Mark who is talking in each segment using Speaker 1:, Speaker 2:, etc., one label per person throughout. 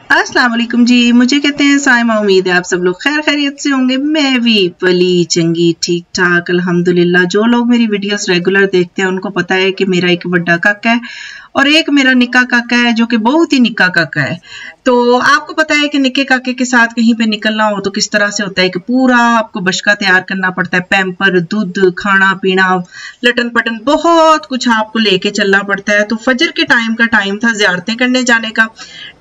Speaker 1: अस्सलाम वालेकुम जी। मुझे कहते हैं साइमा। उम्मीद है आप सब लोग खैर खैरियत से होंगे। मैं भी भली चंगी ठीक ठाक अल्हम्दुलिल्लाह। जो लोग मेरी वीडियोस रेगुलर देखते हैं उनको पता है कि मेरा एक बड़ा काका है और एक मेरा निक्का काका है जो कि बहुत ही निक्का काका है। तो आपको पता है कि निक्के काके के साथ कहीं पे निकलना हो तो किस तरह से होता है कि पूरा आपको बशका तैयार करना पड़ता है। पैम्पर, दूध, खाना पीना, लटन पटन बहुत कुछ आपको लेके चलना पड़ता है। तो फजर के टाइम का टाइम था ज़ियारतें करने जाने का।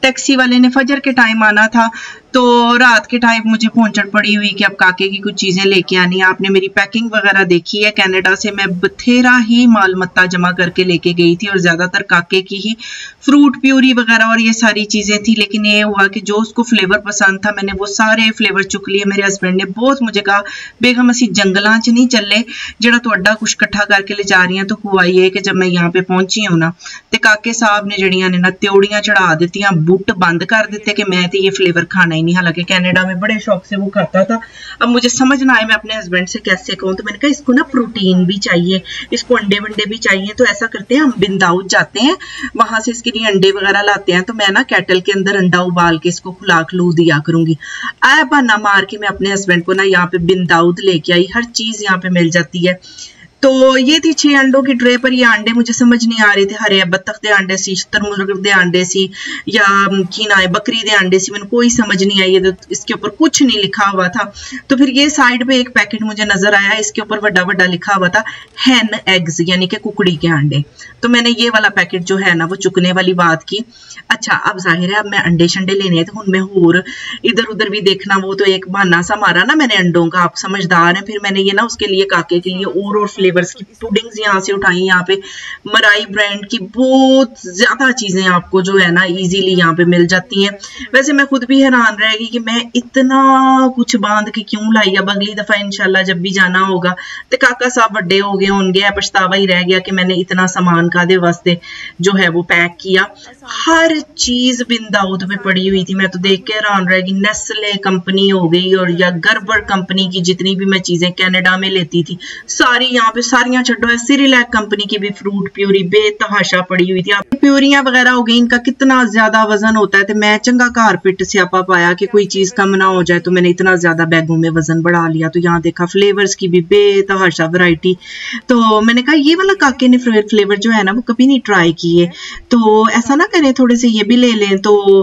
Speaker 1: टैक्सी वाले ने फजर के टाइम आना था तो रात के टाइम मुझे पहुंचन पड़ी हुई कि अब काके की कुछ चीज़ें लेके आनी है। आपने मेरी पैकिंग वगैरह देखी है। कनाडा से मैं बथेरा ही माल मत्ता जमा करके लेके गई थी और ज़्यादातर काके की ही फ्रूट प्यूरी वगैरह और ये सारी चीज़ें थी। लेकिन ये हुआ कि जो उसको फ्लेवर पसंद था मैंने वो सारे फ्लेवर चुक लिए। मेरे हस्बैंड ने बहुत मुझे कहा बेगम असी जंगलों च नहीं चले जरा तुहाडा कुछ इकट्ठा करके ले जा रही हैं। तो हुआ ये कि जब मैं यहाँ पे पहुंची हूँ ना तो काके साहब ने जड़ियां ने ना त्योड़ियां चढ़ा दी, बुट बंद कर दिते कि मैं तो ये फ्लेवर खाना ही नहीं। हालांकि कनाडा में बड़े शौक से वो खाता था। अब मुझे समझ ना आए मैं अपने हस्बैंड से कैसे कहूँ। तो मैंने कहा इसको ना प्रोटीन भी चाहिए, इसको अंडे वंडे भी चाहिए। तो ऐसा करते हैं हम बिन दाऊद जाते हैं, वहां से इसके लिए अंडे वगैरह लाते हैं। तो मैं ना केटल के अंदर अंडा उबाल के इसको खुला खलू दिया करूंगी। आया बहाना मार के मैं अपने हस्बैंड को ना यहाँ पे बिन दाऊद लेके आई। हर चीज यहाँ पे मिल जाती है। तो ये थी 6 अंडों की ट्रे पर। ये अंडे मुझे समझ नहीं आ रहे थे। हरे बत्तख दे अंडे सी, शतरमुर्ग दे अंडे सी या की ना है बकरी दे अंडे सी, मैंने कोई समझ नहीं आई। तो इसके ऊपर कुछ नहीं लिखा हुआ था। तो फिर ये साइड पे एक पैकेट मुझे नजर आया, इसके ऊपर बड़ा बड़ा लिखा हुआ था हैन एग्स यानी कि कुकड़ी के अंडे। तो मैंने ये वाला पैकेट जो है ना वो चुकने वाली बात की। अच्छा अब जाहिर है अब मैं अंडे शंडे लेने हैं तो मैं होर इधर उधर भी देखना, वो तो एक बहाना सा मारा ना मैंने अंडों का। आप समझदार हैं। फिर मैंने ये ना उसके लिए काके के लिए और फ्लेवर्स की पुडिंग्स यहाँ से उठाई। यहाँ पे मराई ब्रांड की बहुत ज्यादा चीजें आपको जो है ना इजीली यहाँ पे मिल जाती हैं। वैसे मैं खुद भी हैरान रहेगी कि मैं इतना कुछ बांध के क्यों लाई। अब अगली दफा इंशाल्लाह जब भी जाना होगा तो काका साहब बड़े हो गए होंगे, पछतावा ही रह गया कि मैंने इतना सामान कादे वास्ते जो है वो पैक किया। हर चीज बिन दाऊद पे पड़ी हुई थी। मैं तो देख के हैरान रहेगी। नेस्ले कंपनी हो गई और या गर्बर कंपनी की जितनी भी मैं चीजें कनाडा में लेती थी सारी यहाँ पे सारियां छड्डो है। सिरिलैक कंपनी की भी फ्रूट प्यूरी बेतहाशा पड़ी हुई थी। आप प्यूरियां वगैरह हो गई, इनका कितना ज्यादा वजन होता है। तो मैं चंगा घर पिट स्यापा पाया कि कोई चीज कम ना हो जाए। तो मैंने इतना ज्यादा बैगों में वजन बढ़ा लिया। तो यहाँ देखा फ्लेवर्स की भी बेतहाशा वैरायटी। तो मैंने कहा ये वाला काके ने फ्लेवर जो है ना वो कभी नहीं ट्राई किए, तो ऐसा ना करें थोड़े से ये भी ले लें। तो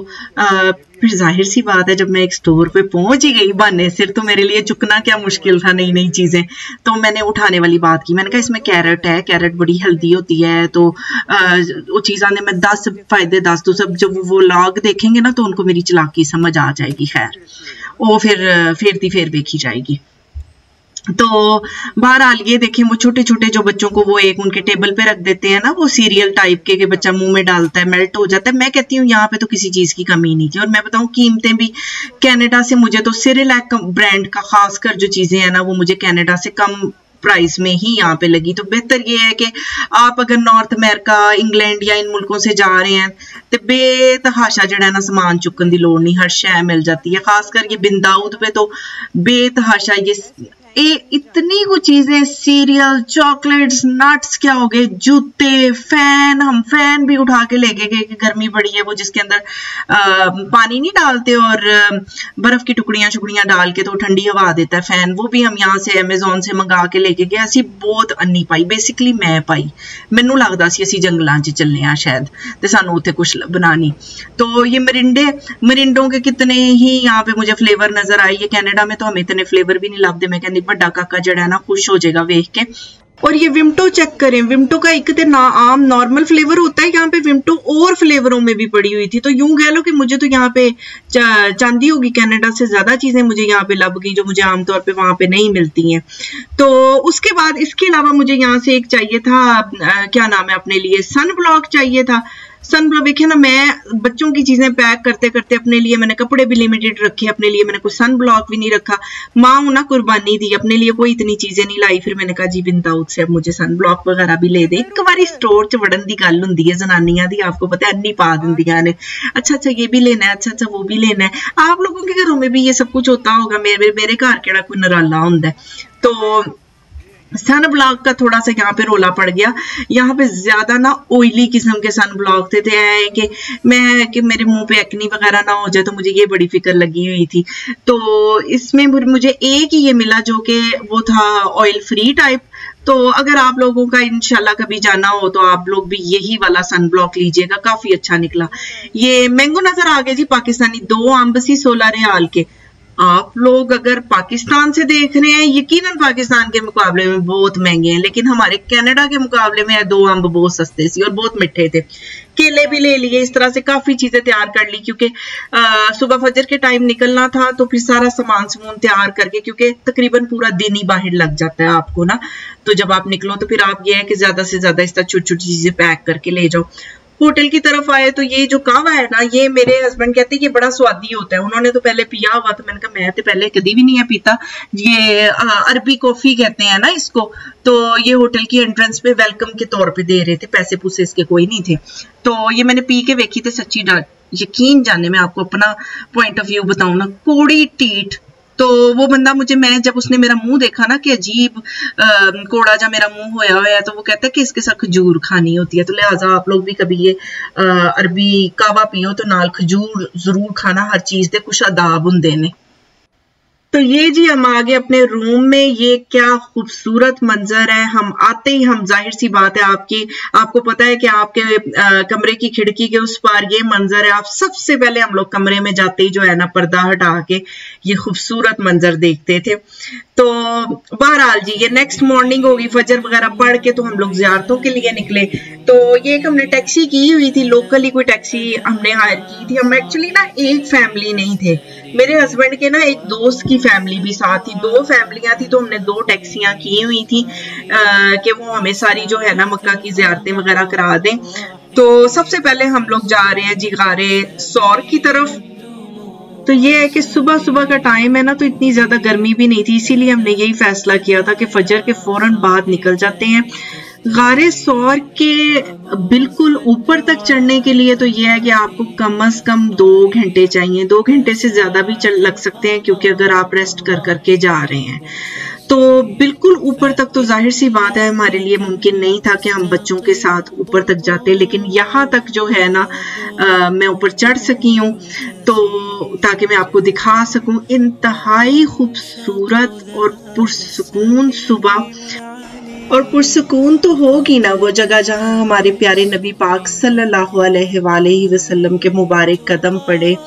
Speaker 1: फिर जाहिर सी बात है जब मैं एक स्टोर पे पहुंच ही गई बहाने सिर तो मेरे लिए चुकना क्या मुश्किल था नई नई चीजें। तो मैंने उठाने वाली बात की। मैंने कहा इसमें कैरेट है, कैरेट बड़ी हेल्दी होती है। तो वो चीज़ आने में 10 फायदे 10 तो सब जब वो लॉग देखेंगे ना तो उनको मेरी चालाकी समझ आ जाएगी। खैर वो फिर फेरती फेर देखी जाएगी। तो बहरहाल ये देखें वो छोटे छोटे जो बच्चों को वो एक उनके टेबल पे रख देते हैं ना वो सीरियल टाइप के बच्चा मुंह में डालता है मेल्ट हो जाता है। मैं कहती हूँ यहाँ पे तो किसी चीज की कमी नहीं थी। और मैं बताऊँ कीमतें भी कनाडा से मुझे तो सिरिलैक ब्रांड का खासकर जो चीजें हैं ना वो मुझे कनाडा से कम प्राइस में ही यहाँ पे लगी। तो बेहतर ये है कि आप अगर नॉर्थ अमेरिका, इंग्लैंड या इन मुल्कों से जा रहे हैं तो बेतहाशा जड़ा ना सामान चुकन की लोड़ नहीं, हर शय मिल जाती है। खासकर ये बिन दाऊद पे तो बेतहाशा ये इतनी कुछ चीजें, सीरियल, चॉकलेट्स, नट्स, क्या हो गए, जूते, फैन। हम फैन भी उठा के लेके गए कि गर्मी बड़ी है वो जिसके अंदर पानी नहीं डालते और बर्फ की टुकड़ियां शुकड़ियां डाल के तो ठंडी हवा देता है फैन। वो भी हम यहाँ से अमेजोन से मंगा के लेके गए। असी बहुत अन्नी पाई, बेसिकली मैं पाई। मैनू लगता सी असी जंगलों च चलने हैं शायद तो सानू उत्थे कुछ बनानी। तो ये मरिंडों के कितने ही यहाँ पे मुझे फ्लेवर नजर आए। ये कनाडा में तो हमें इतने फ्लेवर भी नहीं लगते। मैं कहती बड़ा काका जड़ा है ना खुश हो जाएगा वेख के। और ये विम्टो चेक करें, विम्टो का एक तो आम नॉर्मल फ्लेवर होता है, यहाँ पे विम्टो और फ्लेवरों में भी पड़ी हुई थी। तो यूं कह लो कि मुझे तो यहाँ पे चांदी होगी कनाडा से ज्यादा चीजें मुझे यहाँ पे लग गई जो मुझे आमतौर पे वहां पे नहीं मिलती हैं। तो उसके बाद इसके अलावा मुझे यहाँ से एक चाहिए था क्या नाम है अपने लिए सन ब्लॉक चाहिए था। सन ब्लॉक देखिए ना मैं बच्चों की चीजें पैक करते करते अपने लिए मैंने कपड़े भी लिमिटेड रखे, अपने लिए मैंने कोई सन ब्लॉक भी नहीं रखा। माँ हूं ना कुर्बानी दी, अपने लिए कोई इतनी चीजें नहीं लाई। फिर मैंने कहा जी बिन दाऊद से अब मुझे सन ब्लॉक वगैरह भी ले दे। एक बारी स्टोर च वड़न दी गल हुंदी है जनानियां दी, आपको पता है अन्नी पा दिंदियां ने। अच्छा ये भी लेना है, अच्छा वो भी लेना है। आप लोगों के घरों में भी ये सब कुछ होता होगा। मेरे घर केड़ा कोई नराला हुंदा है। तो सन ब्लॉक का थोड़ा सा यहाँ पे रोला पड़ गया। यहाँ पे ज्यादा ना ऑयली किस्म के सन ब्लॉक थे कि मेरे मुंह पे एक्नी वगैरह ना हो जाए, तो मुझे ये बड़ी फिक्र लगी हुई थी। तो इसमें मुझे एक ही ये मिला जो कि वो था ऑयल फ्री टाइप। तो अगर आप लोगों का इंशाल्लाह कभी जाना हो तो आप लोग भी यही वाला सन ब्लॉक लीजिएगा, काफी अच्छा निकला। ये मैंगो नजर आ गए जी पाकिस्तानी, 2 अंब सी 16 रियाल के। आप लोग अगर पाकिस्तान से देख रहे हैं, यकीनन पाकिस्तान के मुकाबले में बहुत महंगे हैं, लेकिन हमारे कनाडा के मुकाबले में 2 अंब बहुत सस्ते सी और बहुत मीठे थे। केले भी ले लिए, इस तरह से काफी चीजें तैयार कर ली, क्योंकि सुबह फजर के टाइम निकलना था, तो फिर सारा सामान तैयार करके, क्योंकि तकरीबन पूरा दिन ही बाहर लग जाता है आपको ना, तो जब आप निकलो तो फिर आप ये है कि ज्यादा से ज्यादा इस तरह छोटी छोटी चीजें पैक करके ले जाओ। होटल की तरफ आए तो ये जो कहवा है ना, ये मेरे हस्बैंड कहते हैं कि बड़ा स्वादी होता है। उन्होंने तो पहले पिया हुआ, तो मैंने कहा मैं तो पहले कभी भी नहीं है पीता। ये अरबी कॉफी कहते हैं ना इसको। तो ये होटल की एंट्रेंस पे वेलकम के तौर पे दे रहे थे, पैसे पूसे इसके कोई नहीं थे। तो ये मैंने पी के देखी थी, सच्ची यकीन जाने में आपको अपना पॉइंट ऑफ व्यू बताऊं ना, कोड़ी टीट। तो वो बंदा मैं जब उसने मेरा मुंह देखा ना कि अजीब कोड़ा जा मेरा मुंह होया है, तो वो कहता है कि इसके साथ खजूर खानी होती है। तो लिहाजा आप लोग भी कभी ये अरबी कावा पियो तो नाल खजूर जरूर खाना, हर चीज दे कुछ आदाब हुंदे ने। तो ये जी हम आ गए अपने रूम में। ये क्या खूबसूरत मंजर है। हम आते ही हम जाहिर सी बात है आपको पता है कि आपके कमरे की खिड़की के उस पार ये मंजर है। आप सबसे पहले हम लोग कमरे में जाते ही जो है ना पर्दा हटा के ये खूबसूरत मंजर देखते थे। तो बहरहाल जी ये नेक्स्ट मॉर्निंग होगी, फजर वगैरह पढ़ के तो हम लोग ज़ियारतों के लिए निकले। तो ये एक हमने टैक्सी की हुई थी, लोकली कोई टैक्सी हमने हायर की थी। हम एक्चुअली ना एक फैमिली नहीं थे, मेरे हस्बैंड के ना एक दोस्त की फैमिली भी साथ थी, 2 फैमिलियां थी। तो हमने 2 टैक्सियां की हुई थी कि वो हमें सारी जो है ना मक्का की ज़ियारतें वगैरह करा दें। तो सबसे पहले हम लोग जा रहे हैं जी गारे सौर की तरफ। तो ये है कि सुबह सुबह का टाइम है ना, तो इतनी ज्यादा गर्मी भी नहीं थी, इसीलिए हमने यही फैसला किया था कि फजर के फौरन बाद निकल जाते हैं। गारे सौर के बिल्कुल ऊपर तक चढ़ने के लिए तो ये है कि आपको कम से कम 2 घंटे चाहिए। 2 घंटे से ज्यादा भी लग सकते हैं, क्योंकि अगर आप रेस्ट कर करके जा रहे हैं। तो बिल्कुल ऊपर तक तो जाहिर सी बात है हमारे लिए मुमकिन नहीं था कि हम बच्चों के साथ ऊपर तक जाते, लेकिन यहाँ तक जो है ना मैं ऊपर चढ़ सकी हूँ, तो ताकि मैं आपको दिखा सकूं इंतहाई खूबसूरत और पुरसुकून सुबह। और पुरसुकून तो होगी ना वो जगह जहाँ हमारे प्यारे नबी पाक सल्लल्लाहु अलैहि वसल्लम के मुबारक कदम पड़े।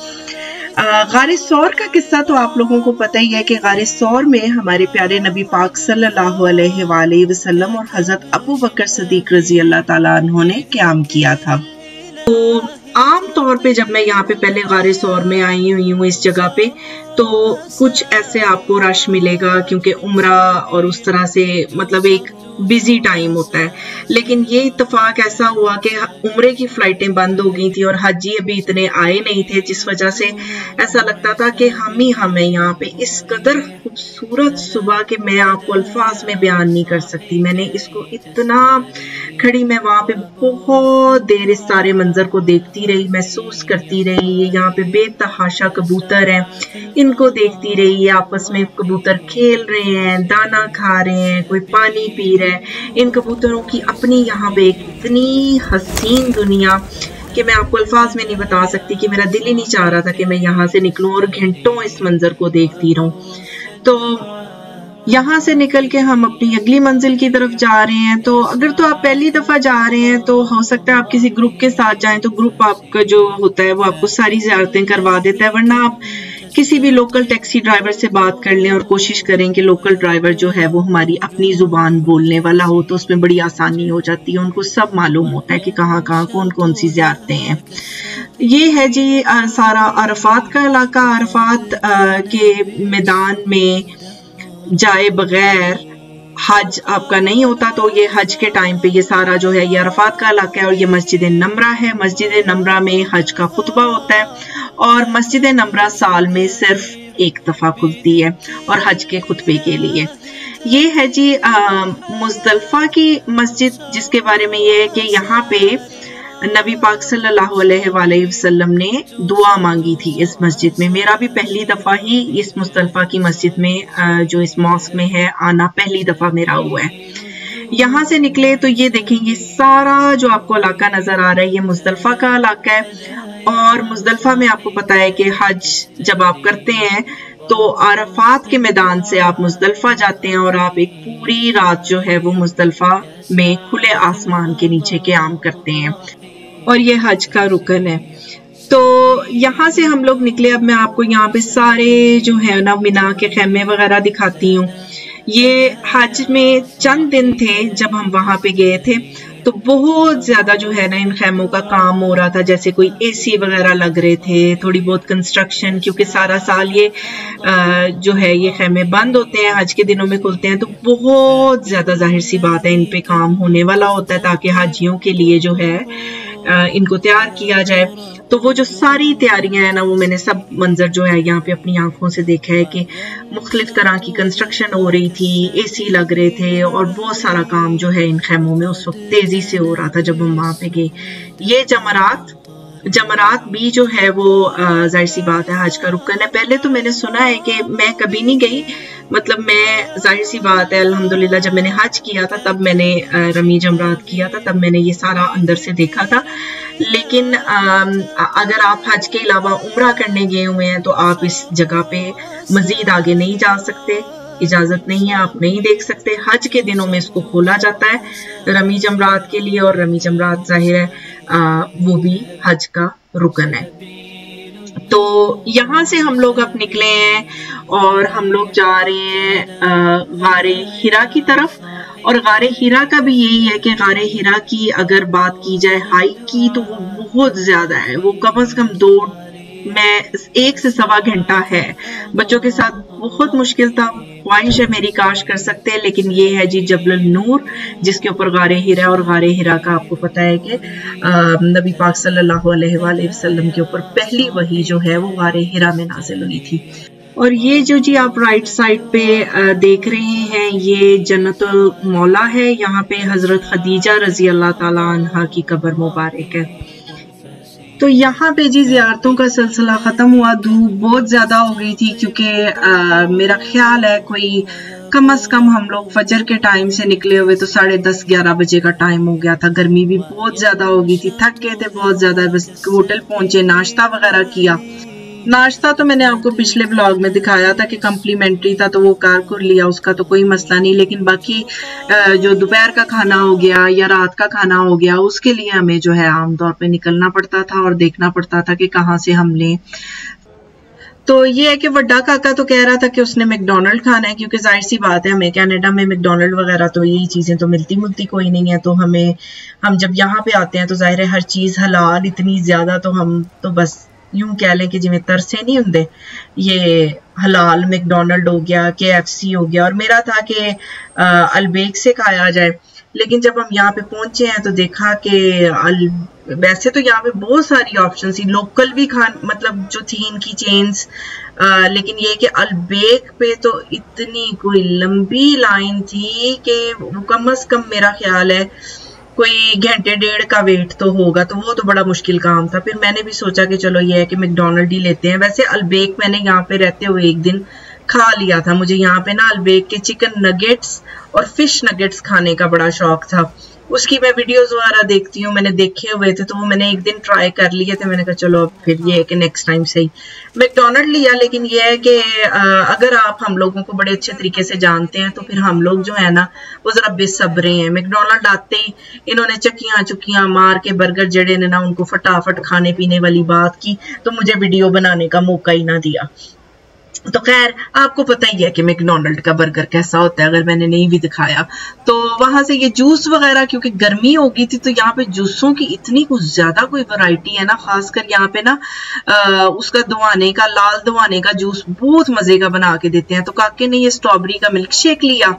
Speaker 1: गारे सौर का किस्सा तो आप लोगों को पता ही है कि गारे सौर में हमारे प्यारे नबी पाक सल्लल्लाहु अलैहि वसल्लम और हजरत अबू बकर सदीक रजी अल्लाह ताला अन्हो ने क़याम किया था। तो आम तौर पे जब मैं यहाँ पे पहले गारे सौर में आई हुई हूँ इस जगह पे, तो कुछ ऐसे आपको रश मिलेगा, क्योंकि उम्रा और उस तरह से मतलब एक बिजी टाइम होता है। लेकिन ये इत्तेफाक ऐसा हुआ कि उम्रे की फ्लाइटें बंद हो गई थी और हाजी अभी इतने आए नहीं थे, जिस वजह से ऐसा लगता था कि हम हैं यहाँ पे। इस कदर खूबसूरत सुबह के मैं आपको अल्फाज में बयान नहीं कर सकती। मैंने इसको इतना खड़ी मैं वहाँ पे बहुत देर इस सारे मंजर को देखती रही, महसूस करती रही। यहाँ पे बेतहाशा कबूतर हैं, इनको देखती रही। आपस में कबूतर खेल रहे हैं, दाना खा रहे हैं, कोई पानी पी रहा है। इन कबूतरों की अपनी यहाँ पे इतनी हसीन दुनिया कि मैं आपको अल्फाज में नहीं बता सकती, कि मेरा दिल ही नहीं चाह रहा था कि मैं यहाँ से निकलूं और घंटों इस मंजर को देखती रहूं। तो यहाँ से निकल के हम अपनी अगली मंजिल की तरफ जा रहे हैं। तो अगर तो आप पहली दफा जा रहे हैं तो हो सकता है आप किसी ग्रुप के साथ जाएं, तो ग्रुप आपका जो होता है वो आपको सारी ज़ियारतें करवा देता है। वरना आप किसी भी लोकल टैक्सी ड्राइवर से बात कर लें और कोशिश करें कि लोकल ड्राइवर जो है वो हमारी अपनी जुबान बोलने वाला हो, तो उसमें बड़ी आसानी हो जाती है। उनको सब मालूम होता है कि कहाँ कहाँ कौन कौन सी ज़ियारतें हैं। ये है जी सारा अरफात का इलाका। अरफात के मैदान में जाए बगैर हज आपका नहीं होता, तो ये हज के टाइम पे ये सारा जो है ये अरफात का इलाका है। और ये मस्जिद नमरा है। मस्जिद नमरा में हज का खुतबा होता है, और मस्जिद नमरा साल में सिर्फ एक दफा खुलती है और हज के खुतबे के लिए। ये है जी मुजदलफा की मस्जिद, जिसके बारे में ये है कि यहाँ पे नबी पाक सल्लल्लाहु अलैहि वसल्लम ने दुआ मांगी थी इस मस्जिद में। मेरा भी पहली दफ़ा ही इस मुस्तल्फा की मस्जिद में जो इस मॉस्क में है आना पहली दफ़ा मेरा हुआ है। यहाँ से निकले तो ये देखेंगे सारा जो आपको इलाका नजर आ रहा है ये मुज़दलिफ़ा का इलाका है। और मुज़दलिफ़ा में आपको पता है कि हज जब आप करते हैं तो अरफात के मैदान से आप मुज़दलिफ़ा जाते हैं और आप एक पूरी रात जो है वो मुज़दलिफ़ा में खुले आसमान के नीचे क़याम करते हैं और ये हज का रुकन है। तो यहाँ से हम लोग निकले। अब मैं आपको यहाँ पे सारे जो है ना मिना के खेमे वगैरह दिखाती हूँ। ये हज में चंद दिन थे जब हम वहां पे गए थे, तो बहुत ज्यादा जो है ना इन खेमों का काम हो रहा था, जैसे कोई एसी वगैरह लग रहे थे, थोड़ी बहुत कंस्ट्रक्शन, क्योंकि सारा साल ये जो है ये खेमे बंद होते हैं, हज के दिनों में खुलते हैं, तो बहुत ज्यादा जाहिर सी बात है इन पे काम होने वाला होता है ताकि हाजियों के लिए जो है इनको तैयार किया जाए। तो वो जो सारी तैयारियां हैं ना वो मैंने सब मंजर जो है यहाँ पे अपनी आंखों से देखा है कि मुख्तलिफ तरह की कंस्ट्रक्शन हो रही थी, एसी लग रहे थे और बहुत सारा काम जो है इन खेमों में उस वक्त तेजी से हो रहा था जब हम वहां पे गए। ये जमरात भी जो है वो जाहिर सी बात है हज का रुकन है। पहले तो मैंने सुना है कि मैं कभी नहीं गई, मतलब मैं जाहिर सी बात है अल्हम्दुलिल्लाह जब मैंने हज किया था तब मैंने रमी जमरात किया था, तब मैंने ये सारा अंदर से देखा था। लेकिन अगर आप हज के अलावा उम्रा करने गए हुए हैं तो आप इस जगह पे मजीद आगे नहीं जा सकते, इजाजत नहीं है, आप नहीं देख सकते। हज के दिनों में इसको खोला जाता है रमी जमरात के लिए, और रमी जमरात जाहिर है वो भी हज का रुकन है। तो यहाँ से हम लोग अब निकले हैं और हम लोग जा रहे हैं गारे हिरा की तरफ। और गारे हिरा का भी यही है कि गारे हिरा की अगर बात की जाए हाइक की तो वो बहुत ज्यादा है, वो कम से कम 1 से सवा घंटा है। बच्चों के साथ बहुत मुश्किल था, ख्वाहिश है मेरी काश कर सकते हैं, लेकिन ये है जी जबल नूर जिसके ऊपर गारे हिरा, और गारे हिरा का आपको पता है कि नबी पाक सल्लल्लाहु अलैहि वसल्लम के ऊपर पहली वही जो है वो गारे हिरा में नाजिल हुई थी। और ये जो जी आप राइट साइड पे देख रहे हैं ये जन्नतुल मौला है, यहाँ पे हजरत खदीजा रजी अल्लाह ताला अन्हा की कब्र मुबारक है। तो यहाँ पे जी ज़ियारतों का सिलसिला ख़त्म हुआ, धूप बहुत ज़्यादा हो गई थी क्योंकि मेरा ख्याल है कोई कम से कम हम लोग फजर के टाइम से निकले हुए तो 10:30-11 बजे का टाइम हो गया था। गर्मी भी बहुत ज़्यादा हो गई थी, थक गए थे बहुत ज़्यादा। बस होटल पहुंचे, नाश्ता वगैरह किया। नाश्ता तो मैंने आपको पिछले ब्लॉग में दिखाया था कि कम्प्लीमेंट्री था तो वो कार लिया, उसका तो कोई मसला नहीं। लेकिन बाकी जो दोपहर का खाना हो गया या रात का खाना हो गया उसके लिए हमें जो है आमतौर पे निकलना पड़ता था और देखना पड़ता था कि कहाँ से हम लें। तो ये है कि वड्डा काका तो कह रहा था कि उसने मैकडोनल्ड खाना है, क्योंकि जाहिर सी बात है हमें कनाडा में मैकडोनल्ड वगैरह तो यही चीज़ें तो मिलती कोई नहीं है। तो हम जब यहाँ पे आते हैं तो जाहिर है हर चीज़ हलाल इतनी ज़्यादा, तो हम तो बस यूं कह लें कि जिमें तरसे नहीं होंगे, ये हलाल मैकडोनल्ड हो गया, KFC हो गया, और मेरा था कि अलबेक से खाया जाए। लेकिन जब हम यहाँ पे पहुंचे हैं तो देखा कि वैसे तो यहाँ पे बहुत सारी ऑप्शन थी, लोकल भी मतलब जो थी इनकी चेन्स, लेकिन ये कि अलबेक पे तो इतनी कोई लंबी लाइन थी कि कम से कम मेरा ख्याल है कोई घंटे 1.5 का वेट तो होगा, तो वो तो बड़ा मुश्किल काम था। फिर मैंने भी सोचा कि चलो ये है कि मैकडोनल्ड ही लेते हैं। वैसे अलबेक मैंने यहाँ पे रहते हुए एक दिन खा लिया था, मुझे यहाँ पे ना अलबेक के चिकन नगेट्स और फिश नगेट्स खाने का बड़ा शौक था। उसकी मैं वीडियोस वगैरह देखती हूँ, मैंने देखे हुए थे, तो वो मैंने एक दिन ट्राई कर लिए थे। मैंने कहा चलो अब फिर ये है कि नेक्स्ट टाइम से ही मैकडोनल्ड लिया। लेकिन ये है कि अगर आप हम लोगों को बड़े अच्छे तरीके से जानते हैं तो फिर हम लोग जो है ना वो जरा बेसब्रे हैं। मैकडोनल्ड आते ही इन्होंने चक्कियां मार के बर्गर जड़े ने ना उनको फटाफट खाने पीने वाली बात की, तो मुझे वीडियो बनाने का मौका ही ना दिया। तो खैर आपको पता ही है कि मैकडोनल्ड का बर्गर कैसा होता है, अगर मैंने नहीं भी दिखाया। तो वहां से ये जूस वगैरह, क्योंकि गर्मी हो गई थी तो यहाँ पे जूसों की इतनी कुछ ज्यादा कोई वैरायटी है ना, खासकर यहाँ पे ना उसका दवाने का, लाल दवाने का जूस बहुत मजे का बना के देते हैं। तो काके ने ये स्ट्रॉबेरी का मिल्क शेक लिया,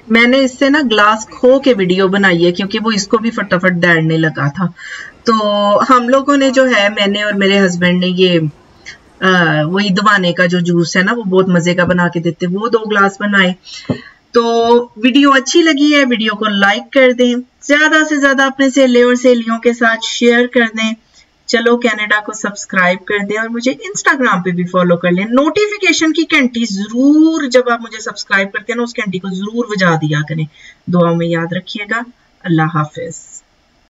Speaker 1: मैंने इससे ना ग्लास खो के वीडियो बनाई है क्योंकि वो इसको भी फटाफट दौड़ने लगा था। तो हम लोगों ने जो है, मैंने और मेरे हस्बैंड ने ये वही दवाने का जो जूस है ना वो बहुत मजे का बना के देते, वो 2 ग्लास बनाए। तो वीडियो अच्छी लगी है, वीडियो को लाइक कर दें, ज्यादा से ज्यादा अपने सहेले और सहेलियों के साथ शेयर कर दें। चलो कनाडा को सब्सक्राइब कर दें और मुझे इंस्टाग्राम पे भी फॉलो कर लें। नोटिफिकेशन की घंटी जरूर, जब आप मुझे सब्सक्राइब करते हैं ना, उस घंटी को जरूर बजा दिया करें। दुआओं में याद रखिएगा। अल्लाह हाफिज।